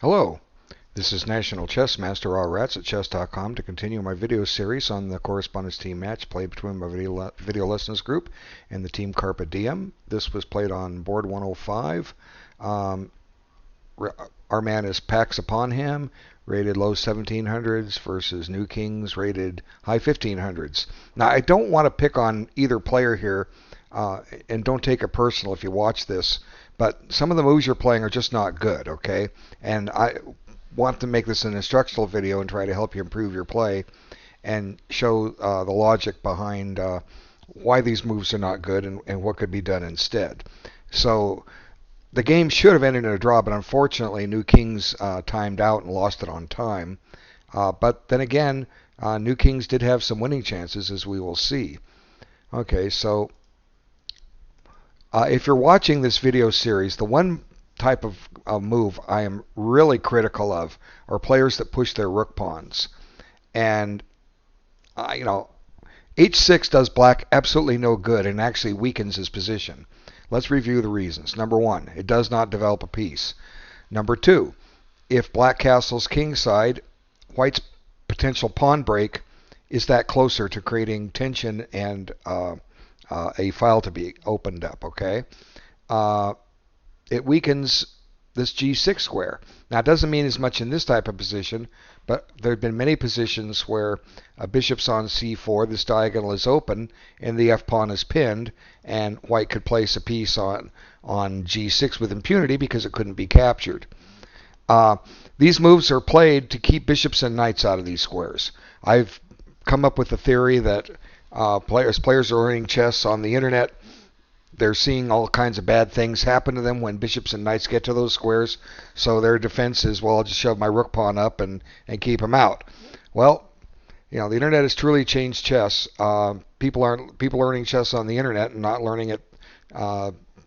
Hello, this is National Chess Master Rats at chess.com to continue my video series on the correspondence team match played between my video lessons group and the team CARPE DIEM. This was played on board 105. Our man is Pax Upon Him, rated low 1700s versus newkingz, rated high 1500s. Now, I don't want to pick on either player here, and don't take it personal if you watch this, but some of the moves you're playing are just not good, okay? And I want to make this an instructional video and try to help you improve your play and show the logic behind why these moves are not good and what could be done instead. So the game should have ended in a draw, but unfortunately newkingz timed out and lost it on time. But then again, newkingz did have some winning chances, as we will see. Okay, so if you're watching this video series, the one type of move I am really critical of are players that push their rook pawns. And, h6 does black absolutely no good and actually weakens his position. Let's review the reasons. Number one, it does not develop a piece. Number two, if black castles kingside, white's potential pawn break is that closer to creating tension and a file to be opened up, okay? It weakens this g6 square. Now, it doesn't mean as much in this type of position, but there have been many positions where a bishop's on c4, this diagonal is open, and the f-pawn is pinned, and white could place a piece on g6 with impunity because it couldn't be captured. These moves are played to keep bishops and knights out of these squares. I've come up with a theory that players are learning chess on the internet. They're seeing all kinds of bad things happen to them when bishops and knights get to those squares. So their defense is, well, I'll just shove my rook pawn up and keep them out. Well, the internet has truly changed chess. People learning chess on the internet and not learning it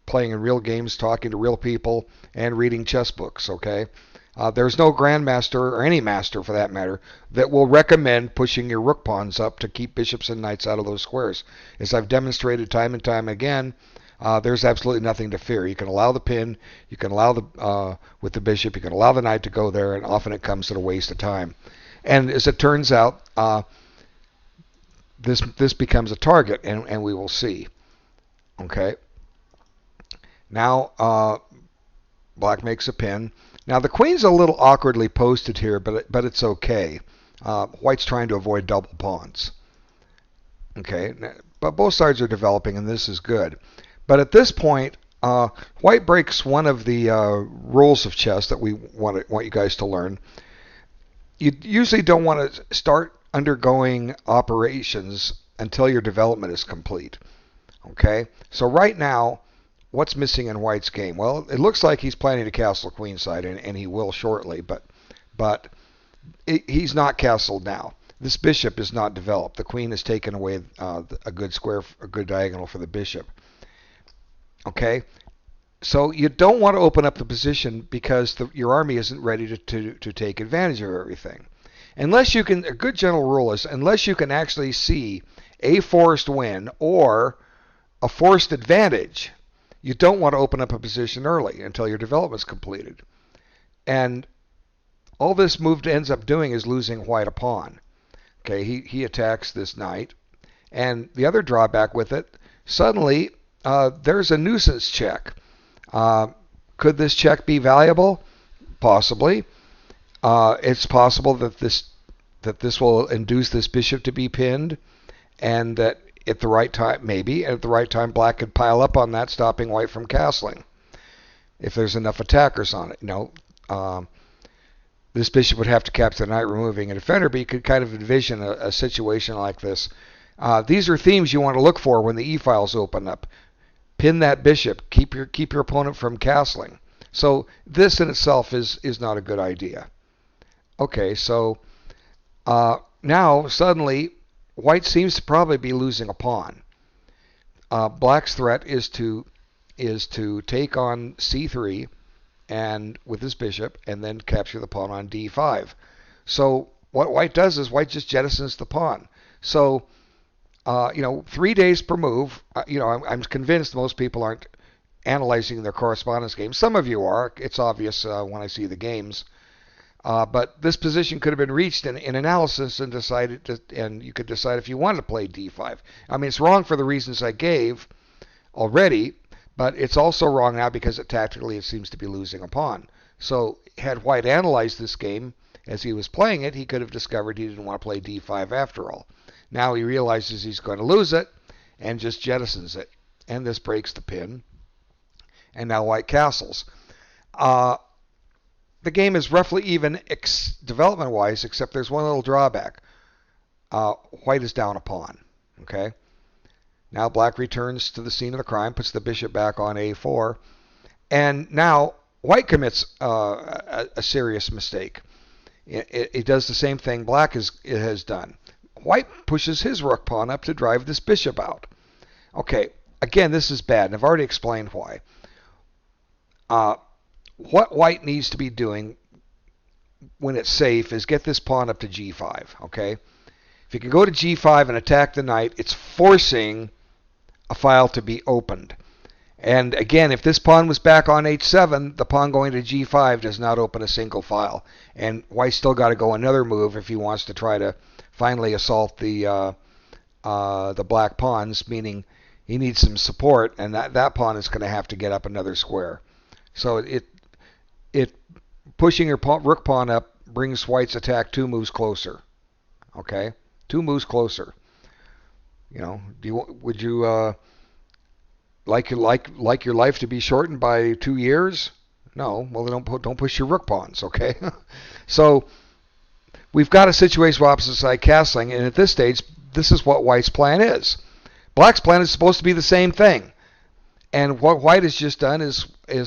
playing in real games, talking to real people, and reading chess books, okay? There's no grandmaster, or any master for that matter, that will recommend pushing your rook pawns up to keep bishops and knights out of those squares. As I've demonstrated time and time again, there's absolutely nothing to fear. You can allow the pin, you can allow with the bishop, you can allow the knight to go there, and often it comes at a waste of time. And as it turns out, this becomes a target, and we will see. Okay. Now, black makes a pin. Now, the queen's a little awkwardly posted here, but it's okay. White's trying to avoid double pawns. Okay, but both sides are developing, and this is good. But at this point, white breaks one of the rules of chess that we want you guys to learn. You usually don't want to start undergoing operations until your development is complete. Okay, so right now, what's missing in white's game? Well, it looks like he's planning to castle queenside, and he will shortly, but he's not castled now. This bishop is not developed. The queen has taken away a good square, a good diagonal for the bishop. Okay, so you don't want to open up the position because your army isn't ready to take advantage of everything. Unless you can, a good general rule is, unless you can actually see a forced win or a forced advantage, you don't want to open up a position early until your development's completed. And all this move ends up doing is losing white a pawn. Okay, he attacks this knight. And the other drawback with it, suddenly there's a nuisance check. Could this check be valuable? Possibly. It's possible that this will induce this bishop to be pinned, and that at the right time, maybe at the right time, black could pile up on that, stopping white from castling. If there's enough attackers on it, this bishop would have to capture the knight, removing a defender. But you could kind of envision a situation like this. These are themes you want to look for when the e-files open up. Pin that bishop. Keep your opponent from castling. So this in itself is not a good idea. Okay, so now suddenly white seems to probably be losing a pawn. Black's threat is to take on c3 and with his bishop, and then capture the pawn on d5. So what white does is white just jettisons the pawn. So 3 days per move. I'm convinced most people aren't analyzing their correspondence games. Some of you are. It's obvious when I see the games. But this position could have been reached in analysis and and you could decide if you wanted to play d5. I mean, it's wrong for the reasons I gave already, but it's also wrong now because tactically it seems to be losing a pawn. So had White analyzed this game as he was playing it, he could have discovered he didn't want to play d5 after all. Now he realizes he's going to lose it and just jettisons it. And this breaks the pin. And now White castles. The game is roughly even development-wise, except there's one little drawback. White is down a pawn. Okay. Now Black returns to the scene of the crime, puts the bishop back on a4, and now White commits a serious mistake. It does the same thing Black has done. White pushes his rook pawn up to drive this bishop out. Okay, again, this is bad, and I've already explained why. What White needs to be doing when it's safe is get this pawn up to g5, okay? If you can go to g5 and attack the knight, it's forcing a file to be opened. And again, if this pawn was back on h7, the pawn going to g5 does not open a single file. And White's still got to go another move if he wants to try to finally assault the black pawns, meaning he needs some support, and that pawn is going to have to get up another square. So it pushing your rook pawn up brings White's attack 2 moves closer. Okay, 2 moves closer. You know, would you like your life to be shortened by 2 years? No. Well, then don't push your rook pawns. Okay. So we've got a situation with opposite side castling, and at this stage, this is what White's plan is. Black's plan is supposed to be the same thing. And what White has just done is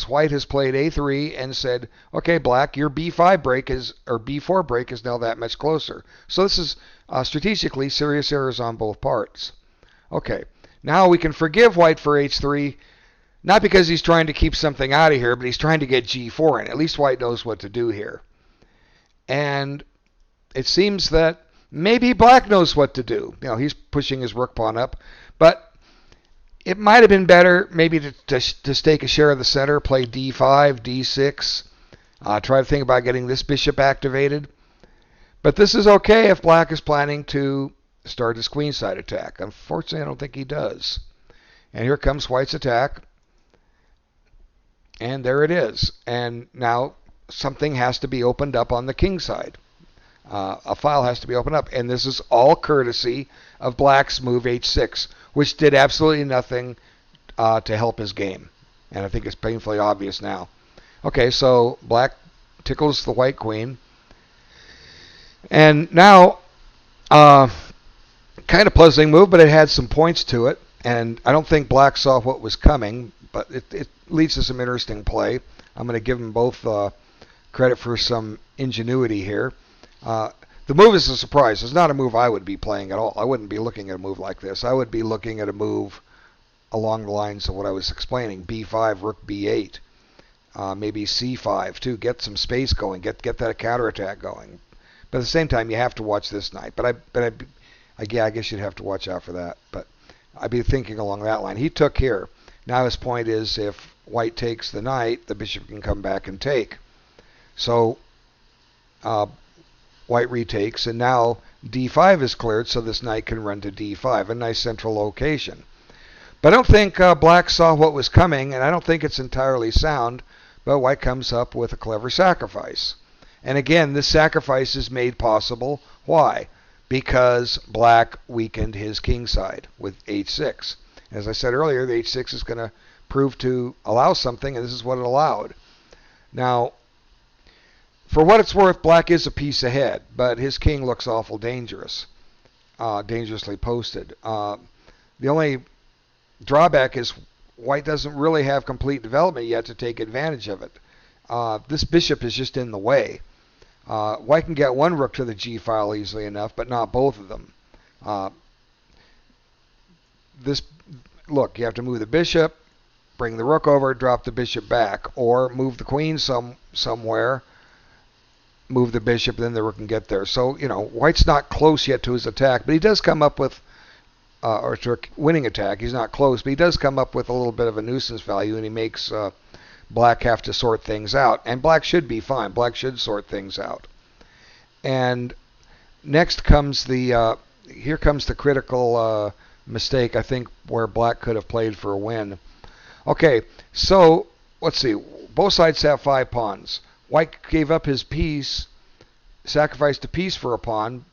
White has played a3 and said, okay, Black, your b5 break or b4 break is now that much closer. So this is strategically serious errors on both parts. Okay, now we can forgive White for h3, not because he's trying to keep something out of here, but he's trying to get g4 in. At least White knows what to do here. And it seems that maybe Black knows what to do. You know, he's pushing his rook pawn up, but it might have been better maybe to stake a share of the center, play d5, d6, try to think about getting this bishop activated. But this is okay if Black is planning to start his queenside attack. Unfortunately, I don't think he does. And here comes White's attack. And there it is. And now something has to be opened up on the king side. A file has to be opened up. And this is all courtesy of Black's move h6, which did absolutely nothing to help his game. And I think it's painfully obvious now. Okay, so Black tickles the White queen. And now, kind of puzzling move, but it had some points to it. And I don't think Black saw what was coming, but it leads to some interesting play. I'm going to give them both credit for some ingenuity here. The move is a surprise. It's not a move I would be playing at all. I wouldn't be looking at a move like this. I would be looking at a move along the lines of what I was explaining. b5, rook b8, maybe c5 too. Get some space going. Get that counterattack going. But at the same time, you have to watch this knight. But I guess you'd have to watch out for that. But I'd be thinking along that line. He took here. Now his point is if White takes the knight, the bishop can come back and take. So White retakes, and now d5 is cleared, so this knight can run to d5, a nice central location. But I don't think Black saw what was coming, and I don't think it's entirely sound, but White comes up with a clever sacrifice. And again, this sacrifice is made possible. Why? Because Black weakened his king side with h6. As I said earlier, the h6 is going to prove to allow something, and this is what it allowed. Now, for what it's worth, Black is a piece ahead, but his king looks awful dangerous, dangerously posted. The only drawback is White doesn't really have complete development yet to take advantage of it. This bishop is just in the way. White can get one rook to the g file easily enough, but not both of them. Look, you have to move the bishop, bring the rook over, drop the bishop back, or move the queen somewhere, move the bishop, then the rook can get there. So, you know, White's not close yet to his attack, but he does come up with, or to a winning attack. He's not close, but he does come up with a little bit of a nuisance value, and he makes Black have to sort things out. And Black should be fine. Black should sort things out. And next comes here comes the critical mistake, I think, where black could have played for a win. Okay, so let's see. Both sides have 5 pawns. White gave up his piece, sacrificed a piece for a pawn,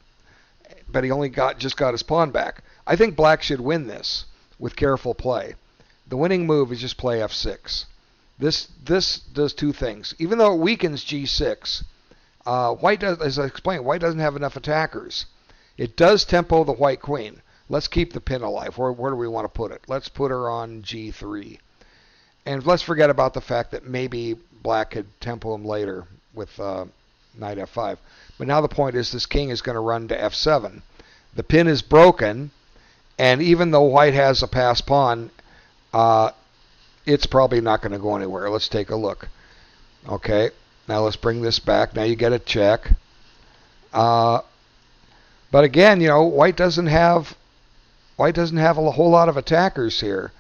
but he only just got his pawn back. I think black should win this with careful play. The winning move is just play f6. This does 2 things. Even though it weakens g6, white does, as I explained, white doesn't have enough attackers. It does tempo the white queen. Let's keep the pin alive. Where do we want to put it? Let's put her on g3. And let's forget about the fact that maybe black could tempo him later with knight f5. But now the point is this king is going to run to f7. The pin is broken, and even though white has a passed pawn, it's probably not going to go anywhere. Let's take a look. Okay, now let's bring this back. Now you get a check. But again, you know, white doesn't have a whole lot of attackers here.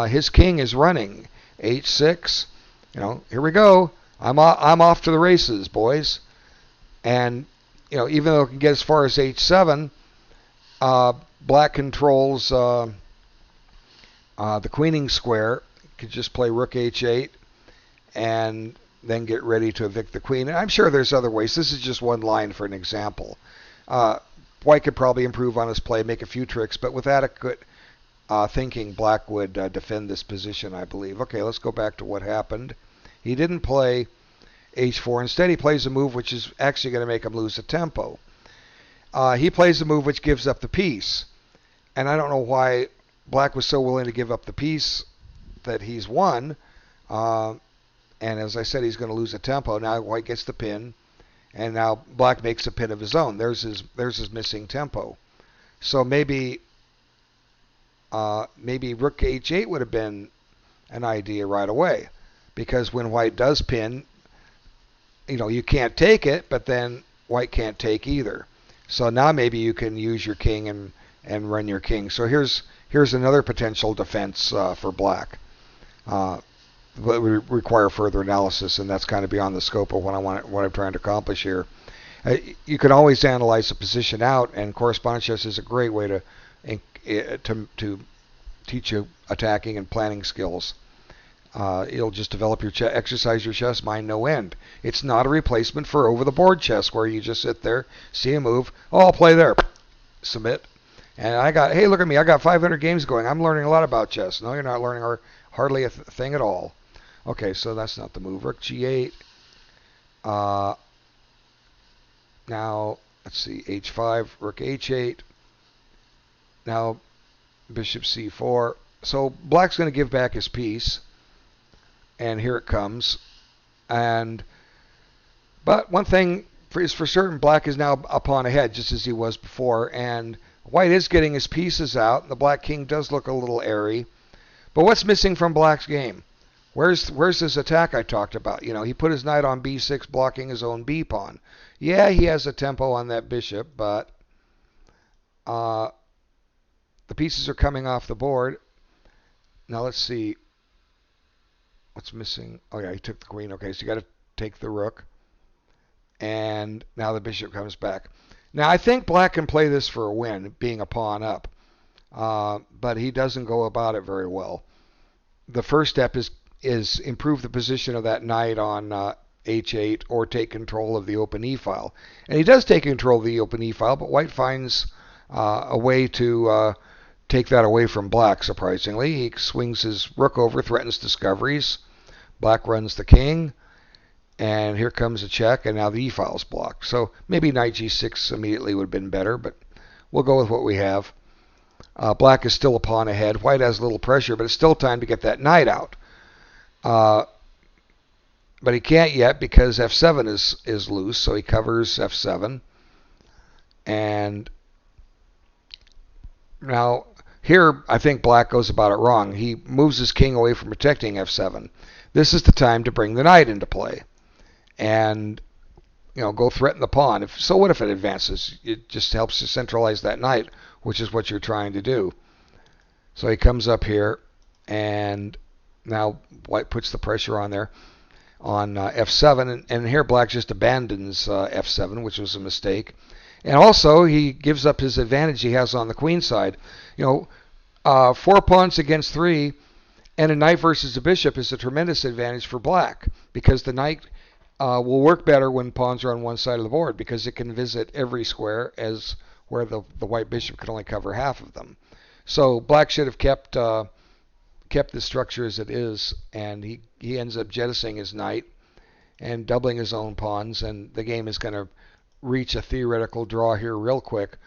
His king is running h6. You know, here we go. I'm off to the races, boys. And you know, even though it can get as far as h7, black controls the queening square. Could just play rook h8 and then get ready to evict the queen. And I'm sure there's other ways. This is just one line for an example. White could probably improve on his play, make a few tricks, but with adequate thinking, black would defend this position, I believe. Okay, let's go back to what happened. He didn't play h4. Instead, he plays a move which is actually going to make him lose the tempo. He plays a move which gives up the piece. And I don't know why black was so willing to give up the piece that he's won. And as I said, he's going to lose the tempo. Now white gets the pin. And now black makes a pin of his own. There's his missing tempo. So maybe rook h8 would have been an idea right away. Because when white does pin, you know, you can't take it, but then white can't take either. So now maybe you can use your king and run your king. So here's another potential defense for black. But would require further analysis, and that's kind of beyond the scope of what I'm trying to accomplish here. You can always analyze the position out, and correspondence chess is a great way to teach you attacking and planning skills. It'll just develop your exercise your chess mind no end. It's not a replacement for over-the-board chess where you just sit there, see a move, oh, I'll play there, submit. And hey, look at me, I got 500 games going. I'm learning a lot about chess. No, you're not learning hardly a thing at all. Okay, so that's not the move. Rook g8. Now, let's see, h5, rook h8. Now, bishop c4. So black's going to give back his piece. And here it comes. But one thing is for certain, black is now a pawn ahead, just as he was before. And white is getting his pieces out. The black king does look a little airy. But what's missing from black's game? Where's this attack I talked about? You know, he put his knight on b6, blocking his own b pawn. Yeah, he has a tempo on that bishop, but the pieces are coming off the board. Now let's see. What's missing? Oh yeah, he took the queen. Okay, so you got to take the rook. And now the bishop comes back. Now I think black can play this for a win, being a pawn up. But he doesn't go about it very well. The first step is improve the position of that knight on h8 or take control of the open e file. And he does take control of the open e file, but white finds a way to take that away from black, surprisingly. He swings his rook over, threatens discoveries. Black runs the king. And here comes a check, and now the e file is blocked. So maybe knight g6 immediately would have been better, but we'll go with what we have. Black is still a pawn ahead. White has a little pressure, but it's still time to get that knight out. But he can't yet because f7 is loose, so he covers f7. And now here I think black goes about it wrong. He moves his king away from protecting f7. This is the time to bring the knight into play. And go threaten the pawn. So what if it advances? It just helps to centralize that knight, which is what you're trying to do. So he comes up here, and now white puts the pressure on there. f7, and here black just abandons f7, which was a mistake. And also, he gives up his advantage he has on the queen side. 4 pawns against 3, and a knight versus a bishop is a tremendous advantage for black, because the knight will work better when pawns are on one side of the board, because it can visit every square, as where the white bishop could only cover half of them. So black should have kept the structure as it is, and he ends up jettisoning his knight and doubling his own pawns, and the game is going to reach a theoretical draw here real quick.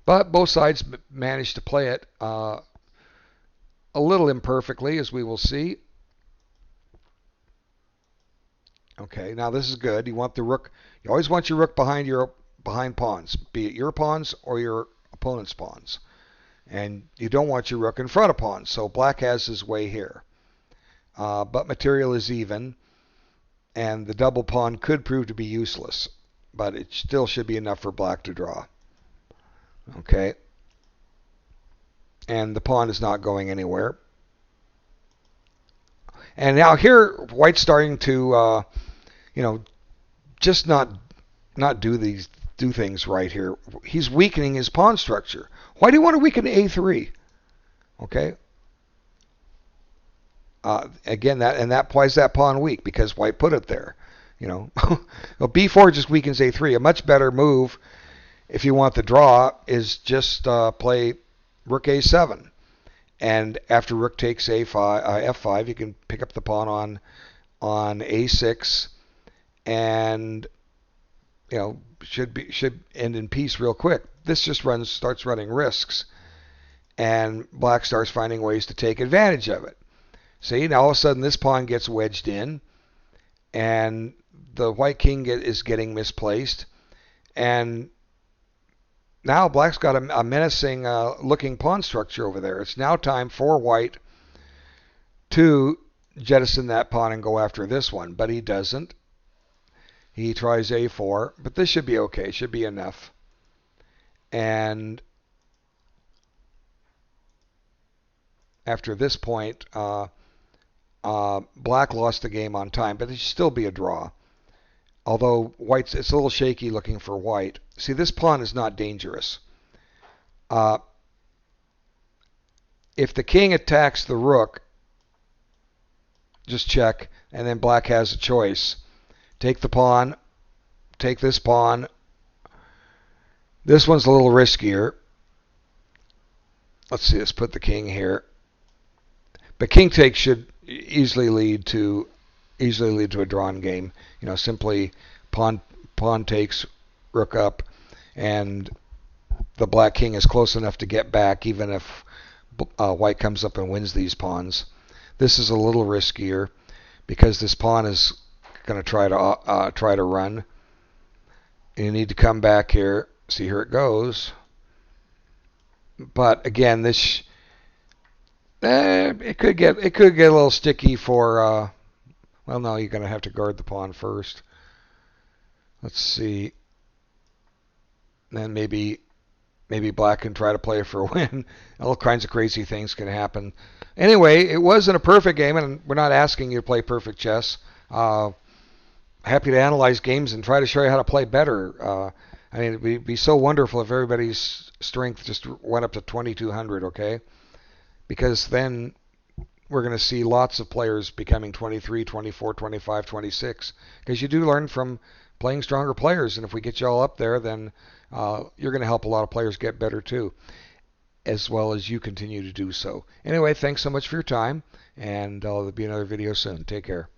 But both sides managed to play it a little imperfectly, as we will see. Okay, now this is good. You want the rook. You always want your rook behind pawns, be it your pawns or your opponent's pawns. And you don't want your rook in front of pawns. So black has his way here. But material is even, and the double pawn could prove to be useless, but it still should be enough for black to draw. Okay. And the pawn is not going anywhere. And now here, white's starting to, just not do things right here. He's weakening his pawn structure. Why do you want to weaken a3? Okay. Again, why is that pawn weak? Because white put it there. Well, b4 just weakens a3. A much better move, if you want the draw, is just play rook a7. And after rook takes f5, you can pick up the pawn on a6, and should end in peace real quick. This just starts running risks, and black starts finding ways to take advantage of it. See, now all of a sudden this pawn gets wedged in, and the white king is getting misplaced, and now black's got a menacing looking pawn structure over there. It's now time for white to jettison that pawn and go after this one, but he doesn't. He tries a4, but this should be okay, should be enough. And after this point, black lost the game on time, but it should still be a draw. Although it's a little shaky looking for white. See, this pawn is not dangerous. If the king attacks the rook, just check, and then black has a choice. Take the pawn, take this pawn. This one's a little riskier. Let's see, let's put the king here. But king take should easily lead to a drawn game. Simply pawn takes, rook up, and the black king is close enough to get back, even if white comes up and wins these pawns. This is a little riskier because this pawn is going to try to run. You need to come back here. See, here it goes. But again, this it could get a little sticky for. Well, no, you're going to have to guard the pawn first. Let's see. Then maybe black can try to play for a win. All kinds of crazy things can happen. Anyway, it wasn't a perfect game, and we're not asking you to play perfect chess. Happy to analyze games and try to show you how to play better. It'd be so wonderful if everybody's strength just went up to 2200, okay? Because then we're going to see lots of players becoming 23, 24, 25, 26. Because you do learn from playing stronger players, and if we get you all up there, then you're going to help a lot of players get better too, as well as you continue to do so. Anyway, thanks so much for your time, and there'll be another video soon. Take care.